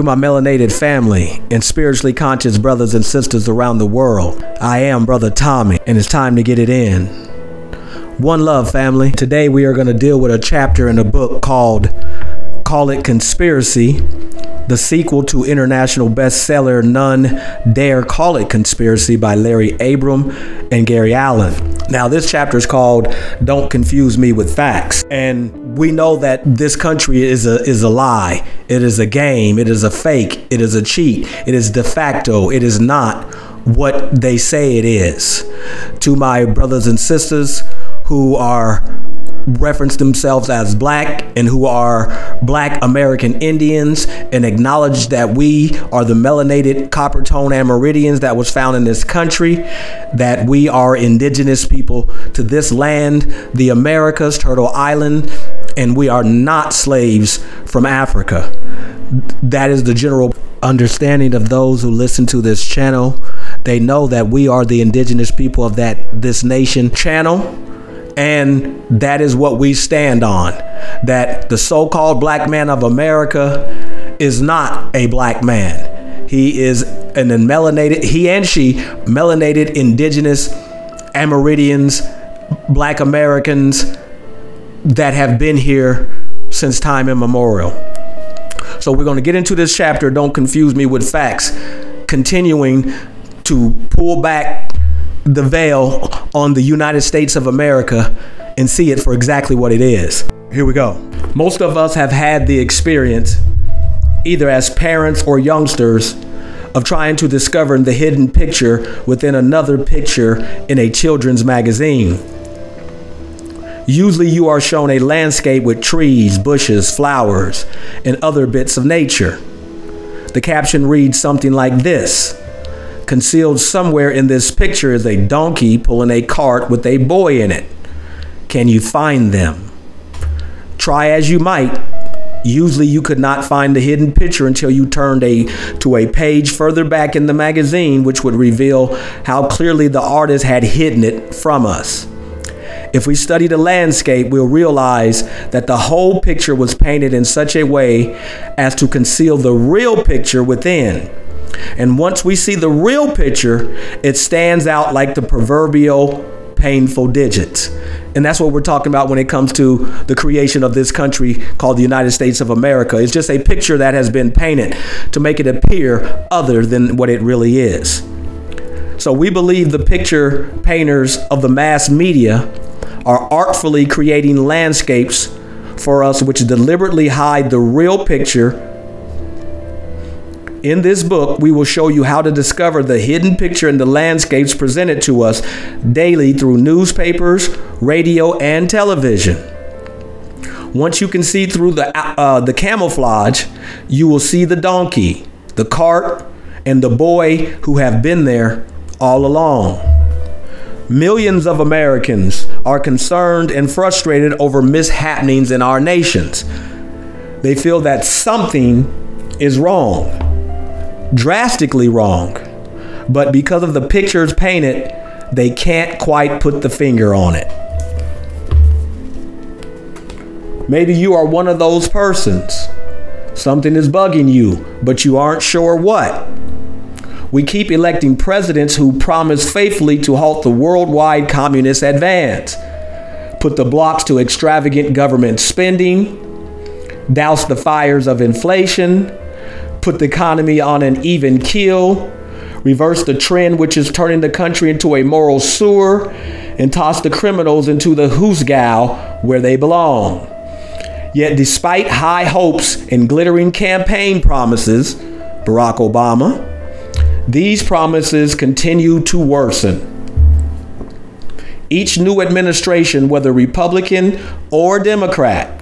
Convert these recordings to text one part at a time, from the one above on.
To my melanated family and spiritually conscious brothers and sisters around the world, I am Brother Tommy, and it's time to get it in. One love, family. Today we are going to deal with a chapter in a book called Call It Conspiracy, the sequel to international bestseller None Dare Call It Conspiracy by Larry Abram and Gary Allen. Now, this chapter is called Don't Confuse Me with Facts. And we know that this country is a lie. It is a game. It is a fake. It is a cheat. It is de facto. It is not what they say it is. To my brothers and sisters who are reference themselves as black and who are Black American Indians and acknowledge that we are the melanated copper tone Amerindians that was found in this country, that we are indigenous people to this land, the Americas, Turtle Island, and we are not slaves from Africa. That is the general understanding of those who listen to this channel. They know that we are the indigenous people of this nation channel. And that is what we stand on, that the so-called black man of America is not a black man. He is an melanated, he and she, melanated indigenous Amerindians, Black Americans that have been here since time immemorial. So we're going to get into this chapter, Don't Confuse Me with Facts, continuing to pull back the veil on the United States of America and see it for exactly what it is. Here we go. Most of us have had the experience, either as parents or youngsters, of trying to discover the hidden picture within another picture in a children's magazine. Usually you are shown a landscape with trees, bushes, flowers, and other bits of nature. The caption reads something like this: concealed somewhere in this picture is a donkey pulling a cart with a boy in it. Can you find them? Try as you might, usually you could not find the hidden picture until you turned to a page further back in the magazine, which would reveal how clearly the artist had hidden it from us. If we study the landscape, we'll realize that the whole picture was painted in such a way as to conceal the real picture within. And once we see the real picture, it stands out like the proverbial painful digits. And that's what we're talking about when it comes to the creation of this country called the United States of America. It's just a picture that has been painted to make it appear other than what it really is. So we believe the picture painters of the mass media are artfully creating landscapes for us which deliberately hide the real picture. In this book, we will show you how to discover the hidden picture in the landscapes presented to us daily through newspapers, radio, and television. Once you can see through the camouflage, you will see the donkey, the cart, and the boy who have been there all along. Millions of Americans are concerned and frustrated over mishappenings in our nations. They feel that something is wrong. Drastically wrong, but because of the pictures painted, they can't quite put the finger on it. Maybe you are one of those persons. Something is bugging you, but you aren't sure what. We keep electing presidents who promise faithfully to halt the worldwide communist advance, put the blocks to extravagant government spending, douse the fires of inflation, put the economy on an even keel, reverse the trend which is turning the country into a moral sewer, and toss the criminals into the hoosgow where they belong. Yet despite high hopes and glittering campaign promises, Barack Obama, these promises continue to worsen. Each new administration, whether Republican or Democrat,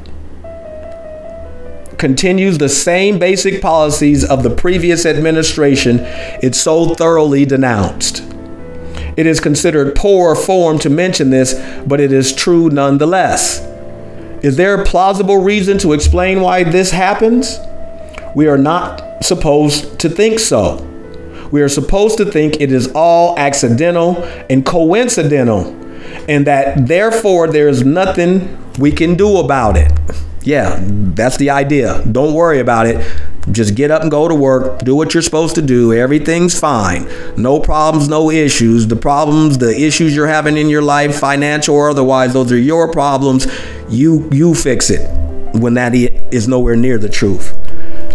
continues the same basic policies of the previous administration it so thoroughly denounced. It is considered poor form to mention this, but it is true nonetheless. Is there a plausible reason to explain why this happens? We are not supposed to think so. We are supposed to think it is all accidental and coincidental, and that therefore there is nothing we can do about it. Yeah, that's the idea. Don't worry about it. Just get up and go to work, do what you're supposed to do. Everything's fine. No problems, no issues. The problems, the issues you're having in your life, financial or otherwise, those are your problems. You fix it, when that is nowhere near the truth.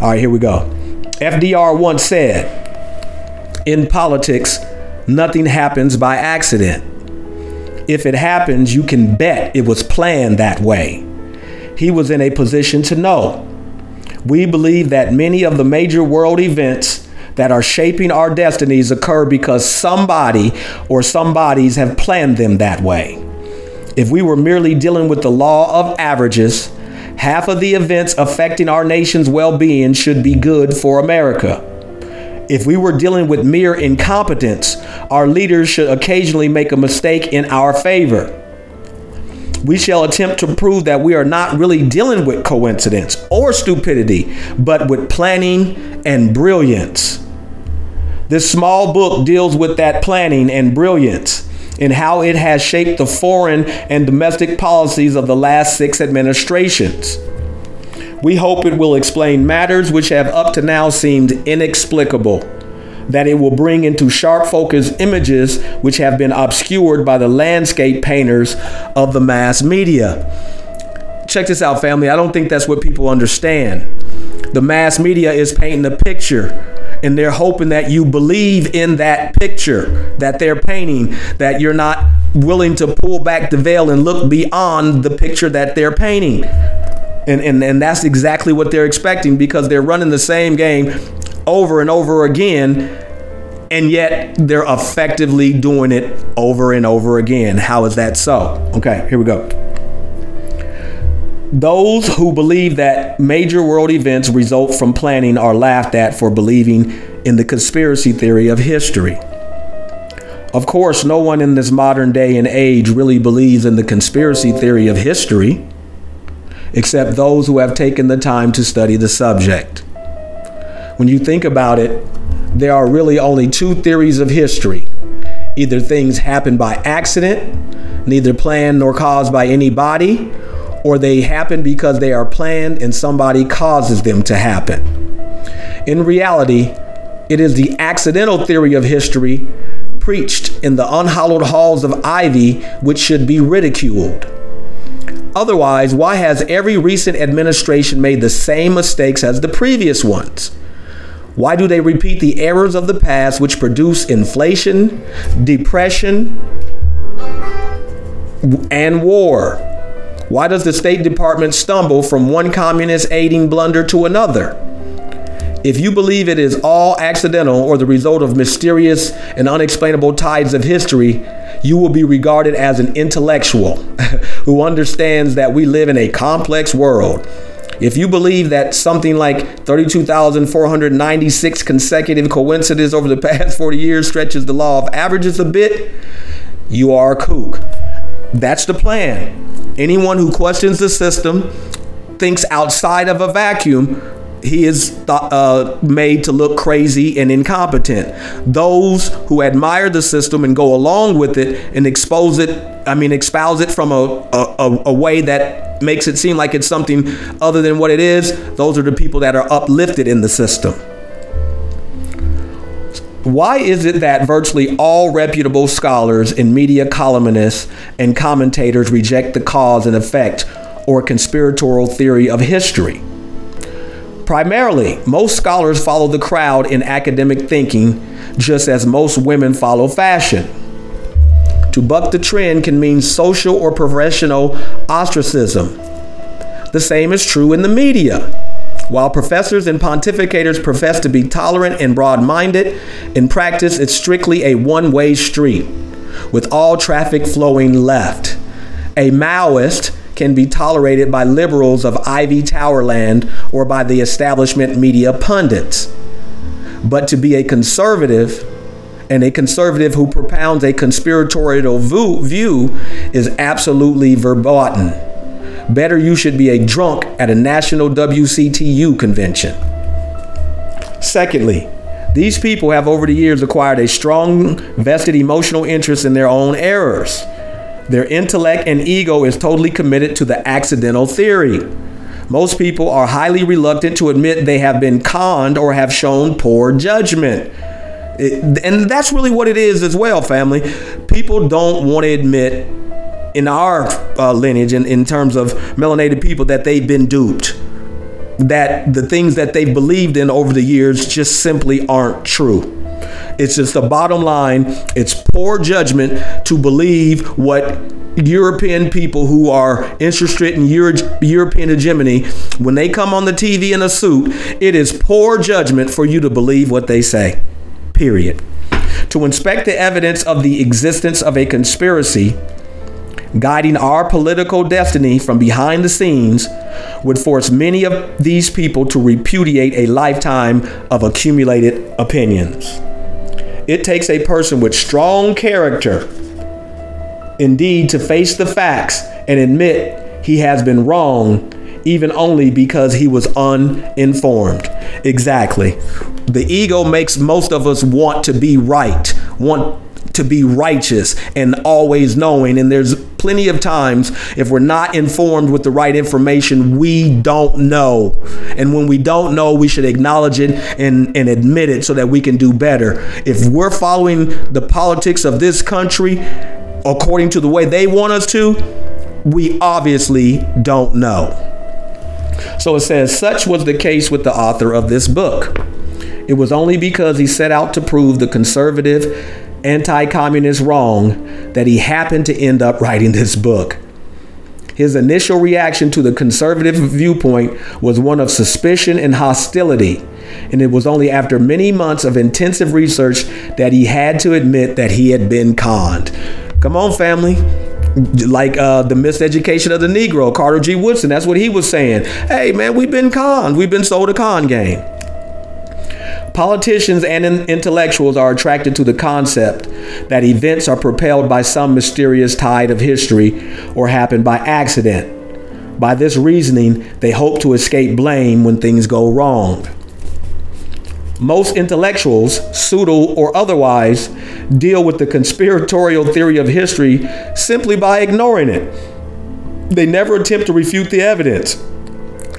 All right, here we go. FDR once said, in politics, nothing happens by accident. If it happens, you can bet it was planned that way. He was in a position to know. We believe that many of the major world events that are shaping our destinies occur because somebody or somebodies have planned them that way. If we were merely dealing with the law of averages, half of the events affecting our nation's well-being should be good for America. If we were dealing with mere incompetence, our leaders should occasionally make a mistake in our favor. We shall attempt to prove that we are not really dealing with coincidence or stupidity, but with planning and brilliance. This small book deals with that planning and brilliance and how it has shaped the foreign and domestic policies of the last 6 administrations. We hope it will explain matters which have up to now seemed inexplicable, that it will bring into sharp focus images which have been obscured by the landscape painters of the mass media. Check this out, family. I don't think that's what people understand. The mass media is painting a picture, and they're hoping that you believe in that picture that they're painting, that you're not willing to pull back the veil and look beyond the picture that they're painting. And that's exactly what they're expecting, because they're running the same game over and over again, and yet they're effectively doing it over and over again. How is that so? Okay, here we go. Those who believe that major world events result from planning are laughed at for believing in the conspiracy theory of history. Of course, no one in this modern day and age really believes in the conspiracy theory of history, except those who have taken the time to study the subject. When you think about it, there are really only 2 theories of history. Either things happen by accident, neither planned nor caused by anybody, or they happen because they are planned and somebody causes them to happen. In reality, it is the accidental theory of history preached in the unhallowed halls of ivy which should be ridiculed. Otherwise, why has every recent administration made the same mistakes as the previous ones? Why do they repeat the errors of the past which produce inflation, depression, and war? Why does the State Department stumble from one communist aiding blunder to another? If you believe it is all accidental or the result of mysterious and unexplainable tides of history, you will be regarded as an intellectual who understands that we live in a complex world. If you believe that something like 32,496 consecutive coincidences over the past 40 years stretches the law of averages a bit, you are a kook. That's the plan. Anyone who questions the system, thinks outside of a vacuum, he is made to look crazy and incompetent. Those who admire the system and go along with it and espouse it from a way that makes it seem like it's something other than what it is, those are the people that are uplifted in the system. Why is it that virtually all reputable scholars and media columnists and commentators reject the cause and effect or conspiratorial theory of history? Primarily, most scholars follow the crowd in academic thinking, just as most women follow fashion. To buck the trend can mean social or professional ostracism. The same is true in the media. While professors and pontificators profess to be tolerant and broad-minded, in practice it's strictly a one-way street, with all traffic flowing left. A Maoist can be tolerated by liberals of Ivy Tower land or by the establishment media pundits. But to be a conservative, and a conservative who propounds a conspiratorial view, is absolutely verboten. Better you should be a drunk at a national WCTU convention. Secondly, these people have over the years acquired a strong vested emotional interest in their own errors. Their intellect and ego is totally committed to the accidental theory. Most people are highly reluctant to admit they have been conned or have shown poor judgment. And that's really what it is as well, family. People don't want to admit in our lineage, in terms of melanated people, that they've been duped, that the things that they've believed in over the years just simply aren't true. It's just the bottom line. It's poor judgment to believe what European people who are interested in European hegemony, when they come on the TV in a suit, it is poor judgment for you to believe what they say, period. To inspect the evidence of the existence of a conspiracy guiding our political destiny from behind the scenes would force many of these people to repudiate a lifetime of accumulated opinions. It takes a person with strong character, indeed, to face the facts and admit he has been wrong, even only because he was uninformed. Exactly. The ego makes most of us want to be right, want to be righteous and always knowing. And there's plenty of times, if we're not informed with the right information, we don't know. And when we don't know, we should acknowledge it and admit it so that we can do better. If we're following the politics of this country according to the way they want us to, we obviously don't know. So it says, such was the case with the author of this book. It was only because he set out to prove the conservative anti-communist wrong that he happened to end up writing this book. His initial reaction to the conservative viewpoint was one of suspicion and hostility, and it was only after many months of intensive research that he had to admit that he had been conned. Come on, family. Like the miseducation of the Negro, Carter G. Woodson, that's what he was saying. Hey, man, we've been conned. We've been sold a con game. Politicians and intellectuals are attracted to the concept that events are propelled by some mysterious tide of history or happen by accident. By this reasoning, they hope to escape blame when things go wrong. Most intellectuals, pseudo or otherwise, deal with the conspiratorial theory of history simply by ignoring it. They never attempt to refute the evidence.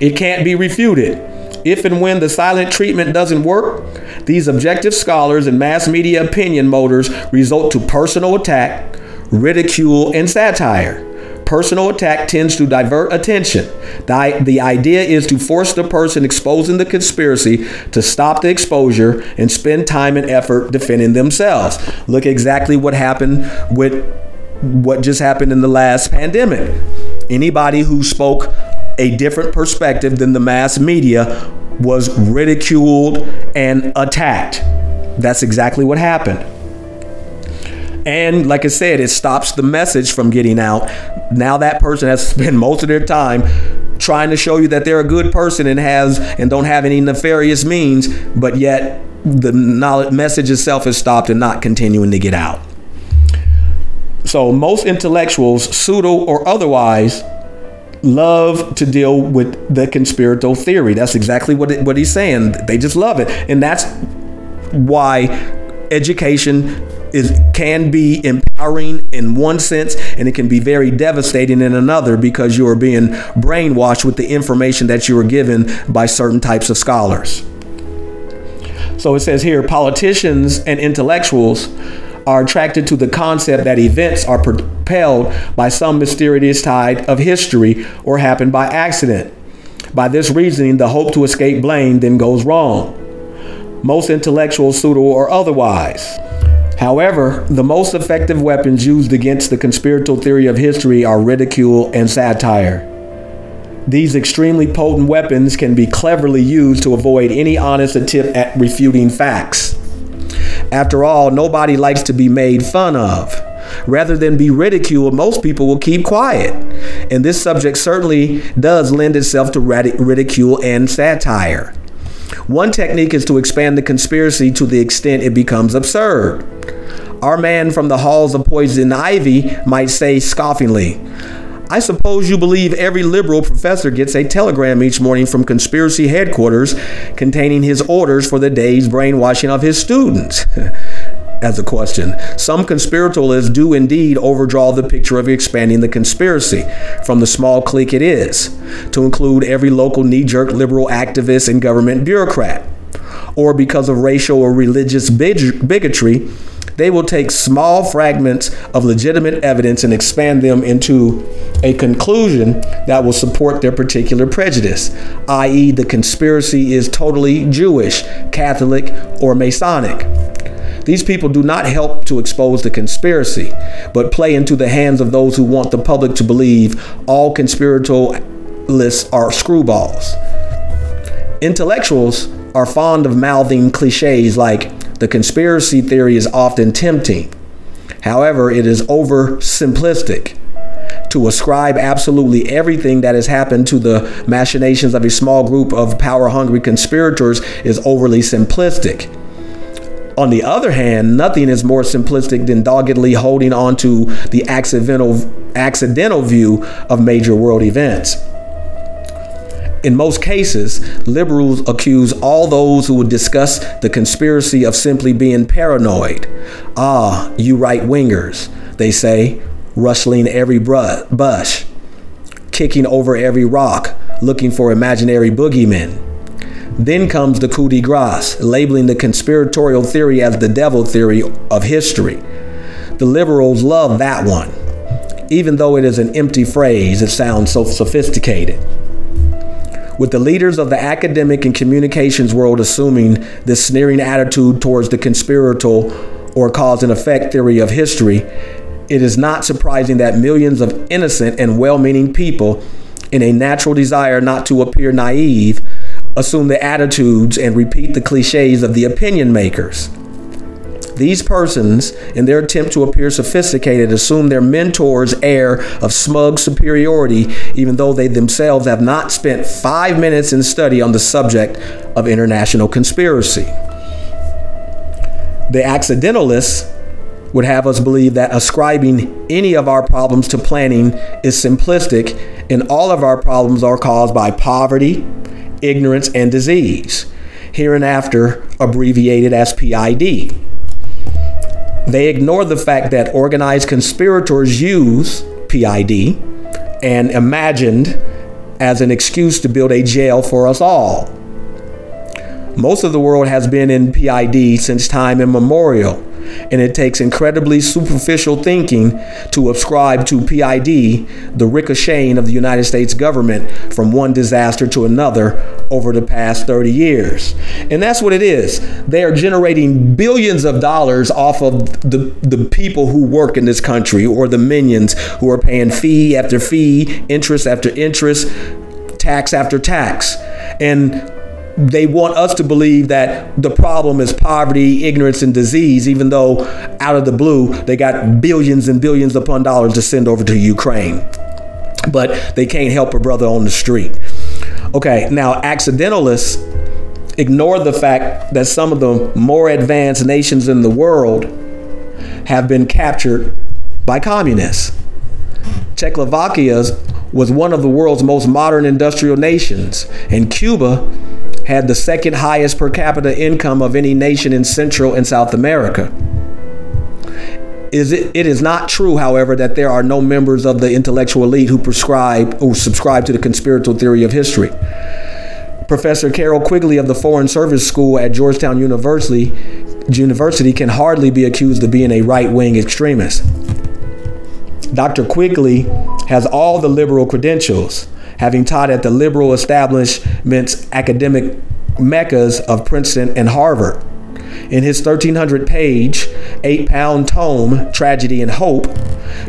It can't be refuted. If and when the silent treatment doesn't work, these objective scholars and mass media opinion motors result to personal attack, ridicule, and satire. Personal attack tends to divert attention. The idea is to force the person exposing the conspiracy to stop the exposure and spend time and effort defending themselves. Look exactly what happened with what just happened in the last pandemic. Anybody who spoke a different perspective than the mass media was ridiculed and attacked. That's exactly what happened. And like I said, it stops the message from getting out. Now that person has to spend most of their time trying to show you that they're a good person and don't have any nefarious means, but yet the message itself is stopped and not continuing to get out. So most intellectuals, pseudo or otherwise, love to deal with the conspiratorial theory. That's exactly what he's saying. They just love it. And that's why education can be empowering in one sense, and it can be very devastating in another, because you are being brainwashed with the information that you were given by certain types of scholars. So it says here, politicians and intellectuals are attracted to the concept that events are propelled by some mysterious tide of history or happen by accident. By this reasoning, the hope to escape blame then goes wrong. Most intellectuals, pseudo or otherwise. However, the most effective weapons used against the conspiratorial theory of history are ridicule and satire. These extremely potent weapons can be cleverly used to avoid any honest attempt at refuting facts. After all, nobody likes to be made fun of. Rather than be ridiculed, most people will keep quiet. And this subject certainly does lend itself to ridicule and satire. One technique is to expand the conspiracy to the extent it becomes absurd. Our man from the halls of poison ivy might say scoffingly, I suppose you believe every liberal professor gets a telegram each morning from conspiracy headquarters containing his orders for the day's brainwashing of his students. as a question. Some conspiratorialists do indeed overdraw the picture of expanding the conspiracy from the small clique it is to include every local knee-jerk liberal activist and government bureaucrat. Or because of racial or religious bigotry, they will take small fragments of legitimate evidence and expand them into a conclusion that will support their particular prejudice, i.e., the conspiracy is totally Jewish, Catholic, or Masonic. These people do not help to expose the conspiracy, but play into the hands of those who want the public to believe all conspiratorialists are screwballs. Intellectuals are fond of mouthing cliches like, the conspiracy theory is often tempting. However, it is oversimplistic. To ascribe absolutely everything that has happened to the machinations of a small group of power-hungry conspirators is overly simplistic. On the other hand, nothing is more simplistic than doggedly holding on to the accidental view of major world events. In most cases, liberals accuse all those who would discuss the conspiracy of simply being paranoid. Ah, you right-wingers, they say, rustling every bush, kicking over every rock, looking for imaginary boogeymen. Then comes the coup de grace, labeling the conspiratorial theory as the devil theory of history. The liberals love that one. Even though it is an empty phrase, it sounds so sophisticated. With the leaders of the academic and communications world assuming this sneering attitude towards the conspiratorial or cause and effect theory of history, it is not surprising that millions of innocent and well-meaning people, in a natural desire not to appear naive, assume the attitudes and repeat the cliches of the opinion makers. These persons, in their attempt to appear sophisticated, assume their mentors' air of smug superiority, even though they themselves have not spent 5 minutes in study on the subject of international conspiracy. The accidentalists would have us believe that ascribing any of our problems to planning is simplistic, and all of our problems are caused by poverty, ignorance, and disease, hereinafter abbreviated as PID. They ignore the fact that organized conspirators use PID and imagined as an excuse to build a jail for us all. Most of the world has been in PID since time immemorial, and it takes incredibly superficial thinking to ascribe to PID the ricocheting of the United States government from one disaster to another over the past 30 years. And that's what it is. They are generating billions of dollars off of the people who work in this country, or the minions who are paying fee after fee, interest after interest, tax after tax. And they want us to believe that the problem is poverty, ignorance, and disease, even though out of the blue, they got billions and billions upon dollars to send over to Ukraine. But they can't help a brother on the street. Okay, now accidentalists ignore the fact that some of the more advanced nations in the world have been captured by communists. Czechoslovakia was one of the world's most modern industrial nations, and Cuba had the second highest per capita income of any nation in Central and South America. It is not true, however, that there are no members of the intellectual elite who subscribe to the conspiratorial theory of history. Professor Carol Quigley of the Foreign Service School at Georgetown University can hardly be accused of being a right-wing extremist. Dr. Quigley has all the liberal credentials, having taught at the liberal establishment's academic meccas of Princeton and Harvard. In his 1,300-page, 8-pound tome, Tragedy and Hope,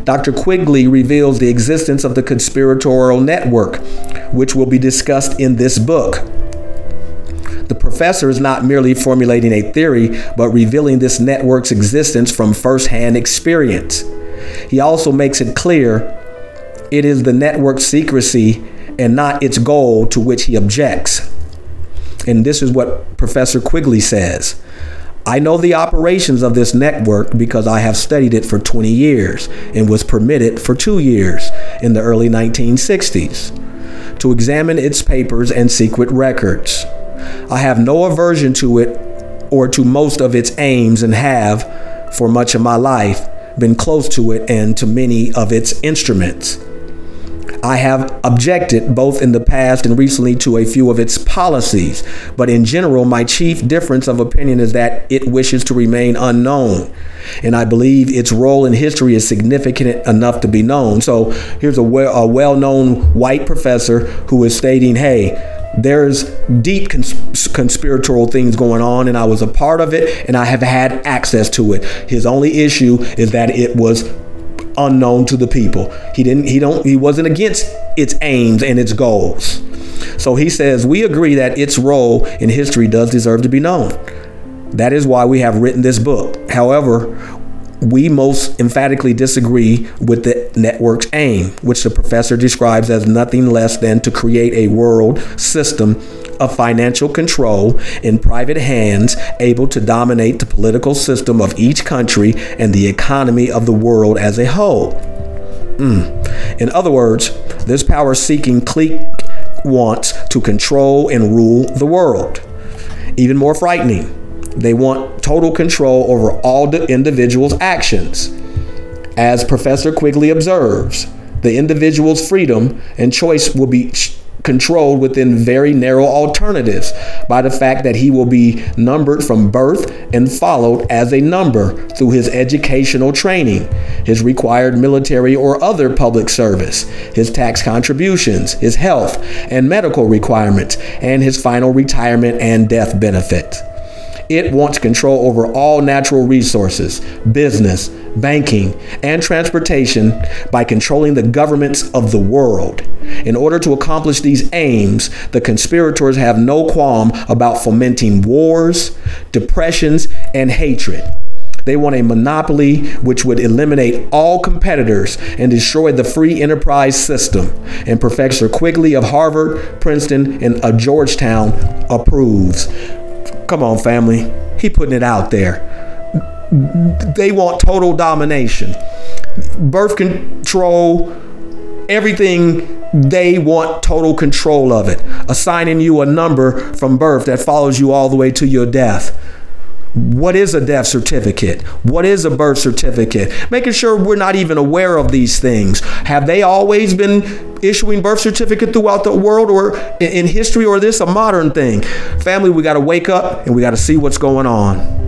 Dr. Quigley reveals the existence of the conspiratorial network, which will be discussed in this book. The professor is not merely formulating a theory, but revealing this network's existence from first-hand experience. He also makes it clear it is the network's secrecy and not its goal to which he objects. And this is what Professor Quigley says. I know the operations of this network because I have studied it for 20 years and was permitted for 2 years in the early 1960s to examine its papers and secret records. I have no aversion to it or to most of its aims and have, for much of my life, been close to it and to many of its instruments. I have objected both in the past and recently to a few of its policies, but in general, my chief difference of opinion is that it wishes to remain unknown. And I believe its role in history is significant enough to be known. So here's a well-known white professor who is stating, hey, there's deep conspiratorial things going on, and I was a part of it, and I have had access to it. His only issue is that it was unknown to the people. He wasn't against its aims and its goals. So he says, we agree that its role in history does deserve to be known. That is why we have written this book. However, we most emphatically disagree with the network's aim, which the professor describes as nothing less than to create a world system of financial control in private hands, able to dominate the political system of each country and the economy of the world as a whole. In other words, this power-seeking clique wants to control and rule the world. Even more frightening, they want total control over all the individual's actions. As Professor Quigley observes, the individual's freedom and choice will be controlled within very narrow alternatives by the fact that he will be numbered from birth and followed as a number through his educational training, his required military or other public service, his tax contributions, his health and medical requirements, and his final retirement and death benefit. It wants control over all natural resources, business, banking, and transportation by controlling the governments of the world. In order to accomplish these aims, the conspirators have no qualm about fomenting wars, depressions, and hatred. They want a monopoly which would eliminate all competitors and destroy the free enterprise system. And Professor Quigley of Harvard, Princeton, and Georgetown approves. Come on, family. He putting it out there. They want total domination, birth control, everything. They want total control of it, assigning you a number from birth that follows you all the way to your death. What is a death certificate? What is a birth certificate? Making sure we're not even aware of these things. Have they always been issuing birth certificate throughout the world or in history, or is this a modern thing? Family, we got to wake up and we got to see what's going on.